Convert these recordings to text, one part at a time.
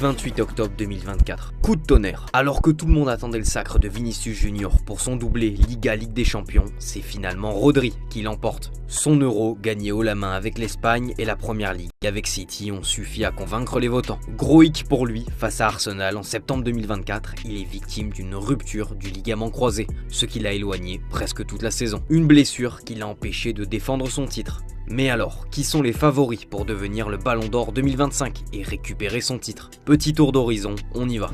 28 octobre 2024. Coup de tonnerre. Alors que tout le monde attendait le sacre de Vinicius Junior pour son doublé Ligue des Champions, c'est finalement Rodri qui l'emporte. Son Euro gagné haut la main avec l'Espagne et la Première Ligue avec City ont suffi à convaincre les votants. Gros hic pour lui, face à Arsenal en septembre 2024, il est victime d'une rupture du ligament croisé, ce qui l'a éloigné presque toute la saison. Une blessure qui l'a empêché de défendre son titre. Mais alors, qui sont les favoris pour devenir le Ballon d'Or 2025 et récupérer son titre? Petit tour d'horizon, on y va.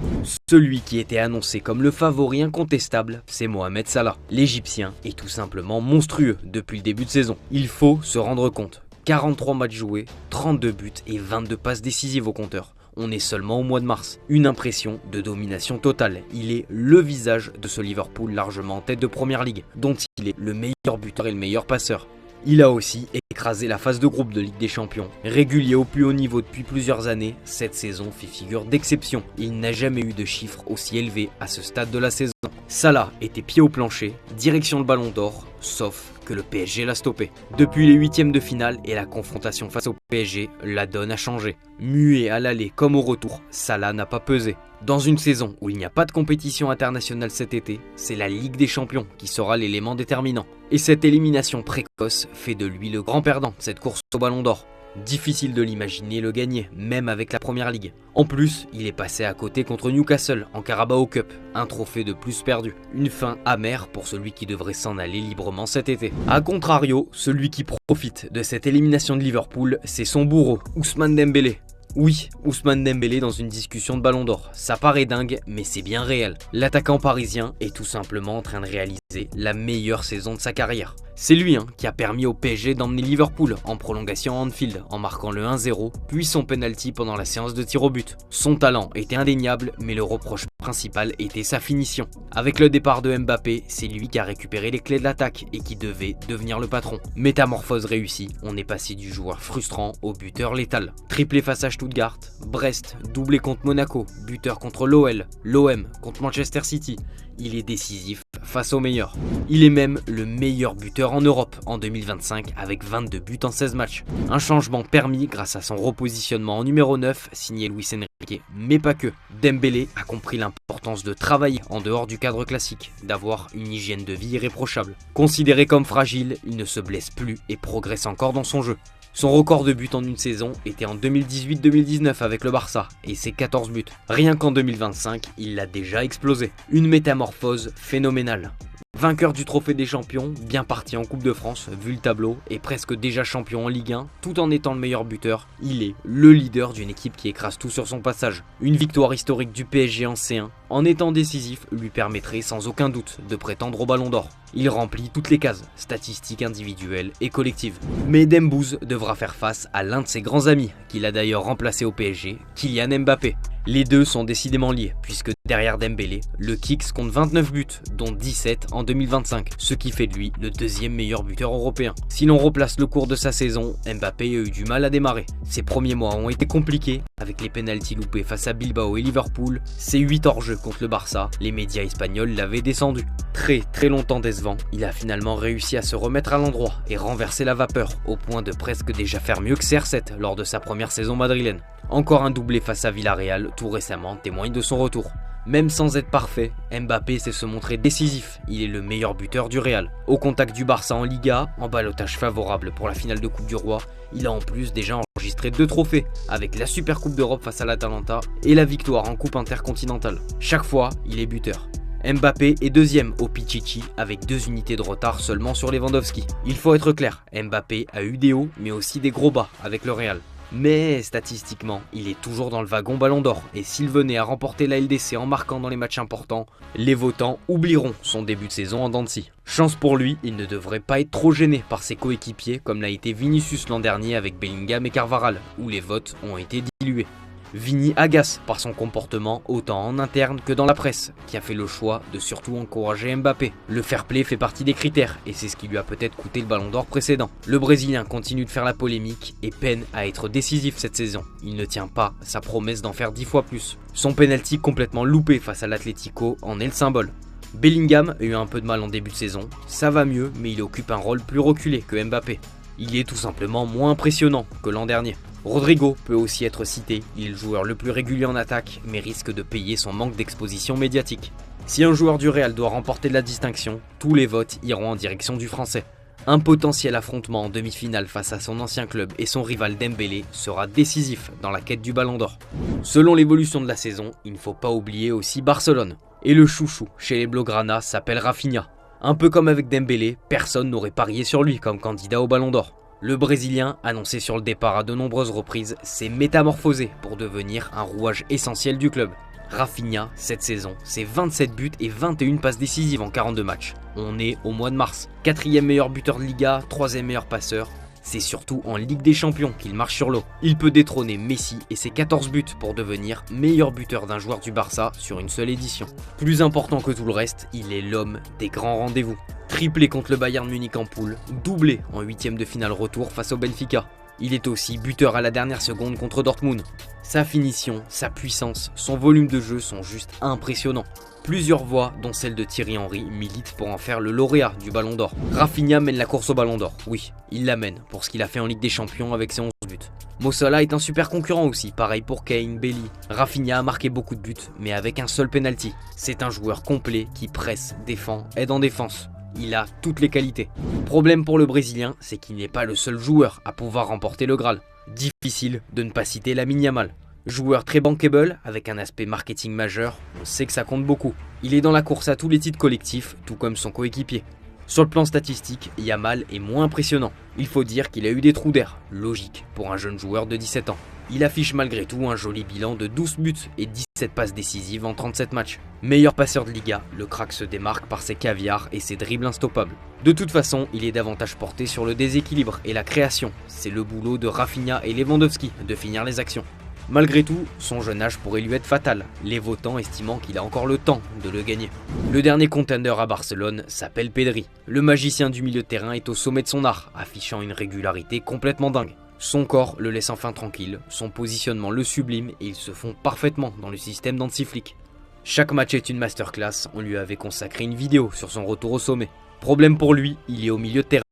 Celui qui était annoncé comme le favori incontestable, c'est Mohamed Salah. L'Égyptien est tout simplement monstrueux depuis le début de saison. Il faut se rendre compte. 43 matchs joués, 32 buts et 22 passes décisives au compteur. On est seulement au mois de mars. Une impression de domination totale. Il est le visage de ce Liverpool largement en tête de Première Ligue, dont il est le meilleur buteur et le meilleur passeur. Il a aussi écrasé la phase de groupe de Ligue des Champions. Régulier au plus haut niveau depuis plusieurs années, cette saison fait figure d'exception. Il n'a jamais eu de chiffres aussi élevés à ce stade de la saison. Salah était pied au plancher, direction le Ballon d'Or, sauf que le PSG l'a stoppé. Depuis les huitièmes de finale et la confrontation face au PSG, la donne a changé. Muet à l'aller comme au retour, Salah n'a pas pesé. Dans une saison où il n'y a pas de compétition internationale cet été, c'est la Ligue des Champions qui sera l'élément déterminant. Et cette élimination précoce fait de lui le grand perdant de cette course au Ballon d'Or. Difficile de l'imaginer le gagner, même avec la Première Ligue. En plus, il est passé à côté contre Newcastle en Carabao Cup, un trophée de plus perdu. Une fin amère pour celui qui devrait s'en aller librement cet été. A contrario, celui qui profite de cette élimination de Liverpool, c'est son bourreau, Ousmane Dembélé. Oui, Ousmane Dembélé dans une discussion de Ballon d'Or. Ça paraît dingue, mais c'est bien réel. L'attaquant parisien est tout simplement en train de réaliser la meilleure saison de sa carrière. C'est lui qui a permis au PSG d'emmener Liverpool en prolongation à Anfield en marquant le 1-0, puis son penalty pendant la séance de tir au but. Son talent était indéniable, mais le reproche principal était sa finition. Avec le départ de Mbappé, c'est lui qui a récupéré les clés de l'attaque et qui devait devenir le patron. Métamorphose réussie, on est passé du joueur frustrant au buteur létal. Triplé face à Stuttgart, Brest, doublé contre Monaco, buteur contre l'OL, l'OM contre Manchester City. Il est décisif face aux meilleurs. Il est même le meilleur buteur en Europe en 2025 avec 22 buts en 16 matchs. Un changement permis grâce à son repositionnement en numéro 9 signé Luis Enrique, mais pas que. Dembélé a compris l'importance de travailler en dehors du cadre classique, d'avoir une hygiène de vie irréprochable. Considéré comme fragile, il ne se blesse plus et progresse encore dans son jeu. Son record de buts en une saison était en 2018-2019 avec le Barça et ses 14 buts. Rien qu'en 2025, il l'a déjà explosé. Une métamorphose phénoménale. Vainqueur du trophée des champions, bien parti en Coupe de France, vu le tableau, et presque déjà champion en Ligue 1, tout en étant le meilleur buteur, il est le leader d'une équipe qui écrase tout sur son passage. Une victoire historique du PSG en C1, en étant décisif, lui permettrait sans aucun doute de prétendre au Ballon d'Or. Il remplit toutes les cases, statistiques individuelles et collectives. Mais Dembouz devra faire face à l'un de ses grands amis, qu'il a d'ailleurs remplacé au PSG, Kylian Mbappé. Les deux sont décidément liés, puisque derrière Dembélé, le Kicks compte 29 buts, dont 17 en 2025, ce qui fait de lui le deuxième meilleur buteur européen. Si l'on replace le cours de sa saison, Mbappé a eu du mal à démarrer. Ses premiers mois ont été compliqués, avec les pénaltys loupés face à Bilbao et Liverpool, ses 8 hors-jeu contre le Barça, les médias espagnols l'avaient descendu. Très longtemps décevant, il a finalement réussi à se remettre à l'endroit et renverser la vapeur, au point de presque déjà faire mieux que CR7 lors de sa première saison madrilène. Encore un doublé face à Villarreal, tout récemment, témoigne de son retour. Même sans être parfait, Mbappé sait se montrer décisif, il est le meilleur buteur du Real. Au contact du Barça en Liga, en ballottage favorable pour la finale de Coupe du Roi, il a en plus déjà enregistré 2 trophées, avec la Super Coupe d'Europe face à l'Atalanta et la victoire en Coupe intercontinentale. Chaque fois, il est buteur. Mbappé est deuxième au Pichichi avec 2 unités de retard seulement sur Lewandowski. Il faut être clair, Mbappé a eu des hauts mais aussi des gros bas avec le Real. Mais statistiquement, il est toujours dans le wagon Ballon d'Or et s'il venait à remporter la LDC en marquant dans les matchs importants, les votants oublieront son début de saison en dents de scie. Chance pour lui, il ne devrait pas être trop gêné par ses coéquipiers comme l'a été Vinicius l'an dernier avec Bellingham et Carvajal, où les votes ont été dilués. Vini agace par son comportement autant en interne que dans la presse, qui a fait le choix de surtout encourager Mbappé. Le fair play fait partie des critères et c'est ce qui lui a peut-être coûté le Ballon d'Or précédent. Le Brésilien continue de faire la polémique et peine à être décisif cette saison. Il ne tient pas sa promesse d'en faire 10 fois plus. Son penalty complètement loupé face à l'Atlético en est le symbole. Bellingham a eu un peu de mal en début de saison, ça va mieux mais il occupe un rôle plus reculé que Mbappé. Il est tout simplement moins impressionnant que l'an dernier. Rodrigo peut aussi être cité, il est le joueur le plus régulier en attaque, mais risque de payer son manque d'exposition médiatique. Si un joueur du Real doit remporter de la distinction, tous les votes iront en direction du français. Un potentiel affrontement en demi-finale face à son ancien club et son rival Dembélé sera décisif dans la quête du Ballon d'Or. Selon l'évolution de la saison, il ne faut pas oublier aussi Barcelone. Et le chouchou chez les Blaugrana s'appelle Rafinha. Un peu comme avec Dembélé, personne n'aurait parié sur lui comme candidat au Ballon d'Or. Le Brésilien, annoncé sur le départ à de nombreuses reprises, s'est métamorphosé pour devenir un rouage essentiel du club. Rafinha, cette saison, c'est 27 buts et 21 passes décisives en 42 matchs. On est au mois de mars. 4e meilleur buteur de Liga, 3e meilleur passeur. C'est surtout en Ligue des Champions qu'il marche sur l'eau. Il peut détrôner Messi et ses 14 buts pour devenir meilleur buteur d'un joueur du Barça sur une seule édition. Plus important que tout le reste, il est l'homme des grands rendez-vous. Triplé contre le Bayern Munich en poule, doublé en 8e de finale retour face au Benfica. Il est aussi buteur à la dernière seconde contre Dortmund. Sa finition, sa puissance, son volume de jeu sont juste impressionnants. Plusieurs voix, dont celle de Thierry Henry, militent pour en faire le lauréat du Ballon d'Or. Rafinha mène la course au Ballon d'Or, oui, il la mène pour ce qu'il a fait en Ligue des Champions avec ses 11 buts. Mo Salah est un super concurrent aussi, pareil pour Kane, Bailly. Rafinha a marqué beaucoup de buts, mais avec un seul penalty. C'est un joueur complet qui presse, défend, aide en défense. Il a toutes les qualités. Problème pour le Brésilien, c'est qu'il n'est pas le seul joueur à pouvoir remporter le Graal. Difficile de ne pas citer Lamine Yamal. Joueur très bankable, avec un aspect marketing majeur, on sait que ça compte beaucoup. Il est dans la course à tous les titres collectifs, tout comme son coéquipier. Sur le plan statistique, Yamal est moins impressionnant. Il faut dire qu'il a eu des trous d'air, logique pour un jeune joueur de 17 ans. Il affiche malgré tout un joli bilan de 12 buts et 17 passes décisives en 37 matchs. Meilleur passeur de Liga, le crack se démarque par ses caviars et ses dribbles instoppables. De toute façon, il est davantage porté sur le déséquilibre et la création. C'est le boulot de Rafinha et Lewandowski de finir les actions. Malgré tout, son jeune âge pourrait lui être fatal, les votants estimant qu'il a encore le temps de le gagner. Le dernier contender à Barcelone s'appelle Pedri. Le magicien du milieu de terrain est au sommet de son art, affichant une régularité complètement dingue. Son corps le laisse enfin tranquille, son positionnement le sublime et ils se font parfaitement dans le système d'Hansi Flick. Chaque match est une masterclass, on lui avait consacré une vidéo sur son retour au sommet. Problème pour lui, il est au milieu de terrain.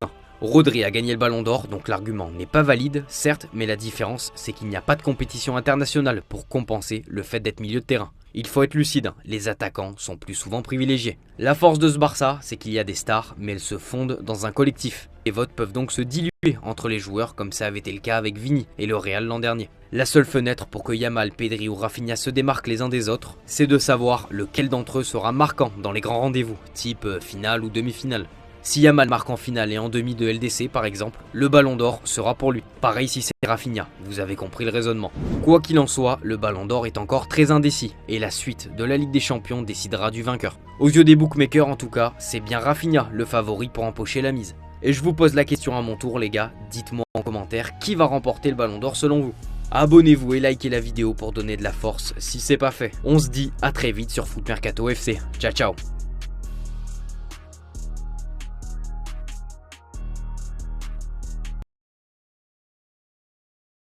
Rodri a gagné le Ballon d'Or, donc l'argument n'est pas valide, certes, mais la différence, c'est qu'il n'y a pas de compétition internationale pour compenser le fait d'être milieu de terrain. Il faut être lucide, les attaquants sont plus souvent privilégiés. La force de ce Barça, c'est qu'il y a des stars, mais elles se fondent dans un collectif. Les votes peuvent donc se diluer entre les joueurs, comme ça avait été le cas avec Vini et le Real l'an dernier. La seule fenêtre pour que Yamal, Pedri ou Rafinha se démarquent les uns des autres, c'est de savoir lequel d'entre eux sera marquant dans les grands rendez-vous, type finale ou demi-finale. Si Yamal marque en finale et en demi de LDC par exemple, le Ballon d'Or sera pour lui. Pareil si c'est Rafinha, vous avez compris le raisonnement. Quoi qu'il en soit, le Ballon d'Or est encore très indécis et la suite de la Ligue des Champions décidera du vainqueur. Aux yeux des bookmakers en tout cas, c'est bien Rafinha le favori pour empocher la mise. Et je vous pose la question à mon tour les gars, dites-moi en commentaire qui va remporter le Ballon d'Or selon vous. Abonnez-vous et likez la vidéo pour donner de la force si c'est pas fait. On se dit à très vite sur Foot Mercato FC. Ciao ciao.